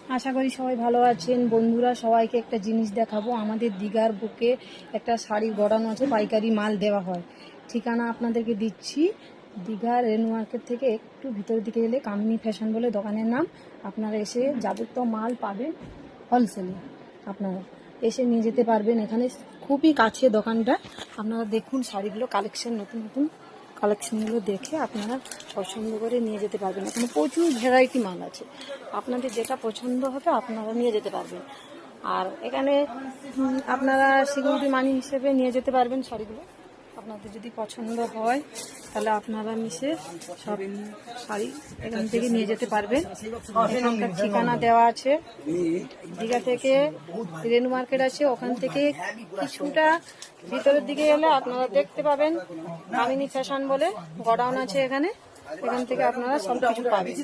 আশা করি সবাই ভালো আছেন। বন্ধুরা, সবাইকে একটা জিনিস দেখাবো। আমাদের দীঘার বুকে একটা শাড়ির গড়ানো আছে, পাইকারি মাল দেওয়া হয়। ঠিকানা আপনাদেরকে দিচ্ছি। দীঘা রেনু মার্কেট থেকে একটু ভিতরের দিকে এলে কামিনী ফ্যাশন বলে দোকানের নাম। আপনারা এসে যাবতীয় মাল পাবেন হোলসেলে। আপনারা এসে নিয়ে যেতে পারবেন। এখানে খুবই কাছে দোকানটা। আপনারা দেখুন শাড়িগুলো, কালেকশন, নতুন নতুন কালেকশনগুলো দেখে আপনারা পছন্দ করে নিয়ে যেতে পারবেন। এখানে প্রচুর ভ্যারাইটি মাল আছে, আপনাদের যেটা পছন্দ হবে আপনারা নিয়ে যেতে পারবেন। আর এখানে আপনারা সিকিউরিটি মানি হিসেবে নিয়ে যেতে পারবেন শাড়িগুলো। আপনাদের যদি পছন্দ হয় তাহলে আপনারা মিশে সব শাড়ি এখান থেকে নিয়ে যেতে পারবেন। এখানকার ঠিকানা দেওয়া আছে। দীঘা থেকে রেনু মার্কেট আছে, ওখান থেকে কিছুটা ভিতরের দিকে এলে আপনারা দেখতে পাবেন কামিনী ফ্যাশন বলে গোডাউন আছে। এখান থেকে আপনারা সব কিছু পাবেন।